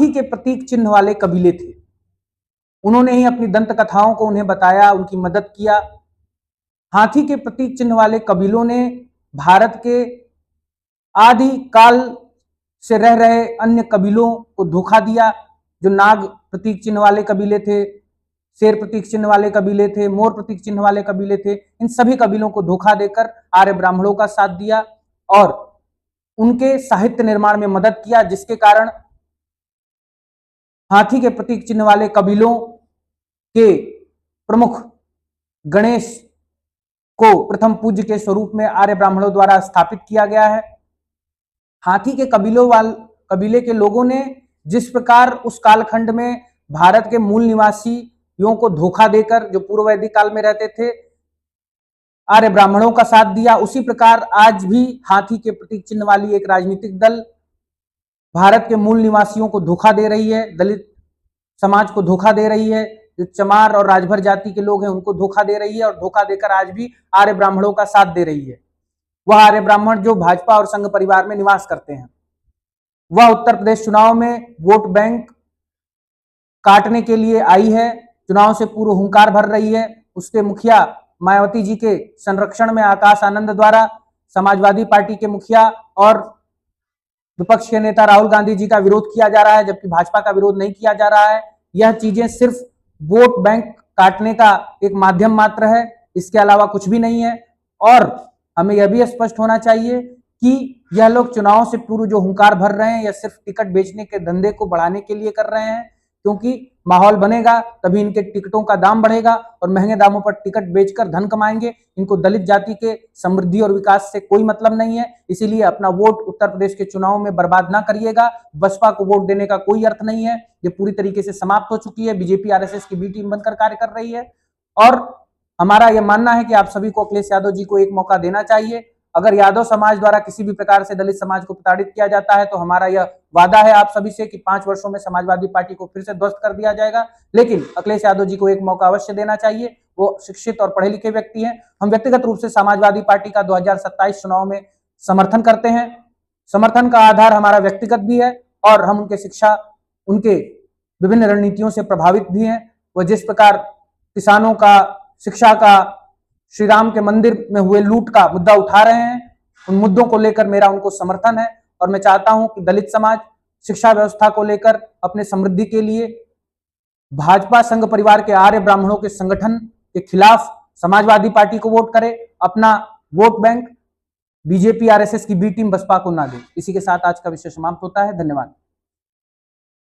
हाथी के प्रतीक चिन्ह वाले कबीले थे। उन्होंने ही अपनी दंत कथाओं को उन्हें बताया, उनकी मदद किया। हाथी के प्रतीक चिन्ह वाले कबीलों ने भारत के आदि काल से रह रहे अन्य कबीलों को धोखा दिया। जो नाग प्रतीक चिन्ह वाले कबीले थे, शेर प्रतीक चिन्ह वाले कबीले थे, मोर प्रतीक चिन्ह वाले कबीले थे, इन सभी कबीलों को धोखा देकर आर्य ब्राह्मणों का साथ दिया और उनके साहित्य निर्माण में मदद किया, जिसके कारण हाथी के प्रतीक चिन्ह वाले कबीलों के प्रमुख गणेश को प्रथम पूज्य के स्वरूप में आर्य ब्राह्मणों द्वारा स्थापित किया गया है। हाथी के कबीले के लोगों ने जिस प्रकार उस कालखंड में भारत के मूल निवासियों को धोखा देकर, जो पूर्व वैदिक काल में रहते थे, आर्य ब्राह्मणों का साथ दिया, उसी प्रकार आज भी हाथी के प्रतीक चिन्ह वाली एक राजनीतिक दल भारत के मूल निवासियों को धोखा दे रही है, दलित समाज को धोखा दे रही है, जो चमार और राजभर जाति के लोग हैं उनको धोखा दे रही है और धोखा देकर आज भी आर्य ब्राह्मणों का साथ दे रही है। वह आर्य ब्राह्मण जो भाजपा और संघ परिवार में निवास करते हैं, वह उत्तर प्रदेश चुनाव में वोट बैंक काटने के लिए आई है, चुनाव से पूर्व हुंकार भर रही है। उसके मुखिया मायावती जी के संरक्षण में आकाश आनंद द्वारा समाजवादी पार्टी के मुखिया और विपक्ष के नेता राहुल गांधी जी का विरोध किया जा रहा है, जबकि भाजपा का विरोध नहीं किया जा रहा है। यह चीजें सिर्फ वोट बैंक काटने का एक माध्यम मात्र है, इसके अलावा कुछ भी नहीं है। और हमें यह भी स्पष्ट होना चाहिए कि यह लोग चुनाव से पूर्व जो हुंकार भर रहे हैं, यह सिर्फ टिकट बेचने के धंधे को बढ़ाने के लिए कर रहे हैं, क्योंकि माहौल बनेगा तभी इनके टिकटों का दाम बढ़ेगा और महंगे दामों पर टिकट बेचकर धन कमाएंगे। इनको दलित जाति के समृद्धि और विकास से कोई मतलब नहीं है, इसीलिए अपना वोट उत्तर प्रदेश के चुनाव में बर्बाद ना करिएगा। बसपा को वोट देने का कोई अर्थ नहीं है, ये पूरी तरीके से समाप्त हो चुकी है। बीजेपी आरएसएस की बी टीम बनकर कार्य कर रही है और हमारा यह मानना है कि आप सभी को अखिलेश यादव जी को एक मौका देना चाहिए। अगर यादव समाज द्वारा किसी भी प्रकार से दलित समाज को प्रताड़ित किया जाता है तो हमारा यह वादा है आप सभी से कि 5 वर्षों में समाजवादी पार्टी को फिर से ध्वस्त कर दिया जाएगा। लेकिन अखिलेश यादव जी को एक मौका अवश्य देना चाहिए। वो शिक्षित और पढ़े लिखे व्यक्ति हैं। हम व्यक्तिगत रूप से समाजवादी पार्टी का 2027 चुनाव में समर्थन करते हैं। समर्थन का आधार हमारा व्यक्तिगत भी है और हम उनके शिक्षा, उनके विभिन्न रणनीतियों से प्रभावित भी हैं। वह जिस प्रकार किसानों का, शिक्षा का, श्री राम के मंदिर में हुए लूट का मुद्दा उठा रहे हैं, उन मुद्दों को लेकर मेरा उनको समर्थन है और मैं चाहता हूं कि दलित समाज शिक्षा व्यवस्था को लेकर अपने समृद्धि के लिए भाजपा संघ परिवार के आर्य ब्राह्मणों के संगठन के खिलाफ समाजवादी पार्टी को वोट करे, अपना वोट बैंक बीजेपी आरएसएस की बी टीम बसपा को ना दे। इसी के साथ आज का विषय समाप्त होता है। धन्यवाद।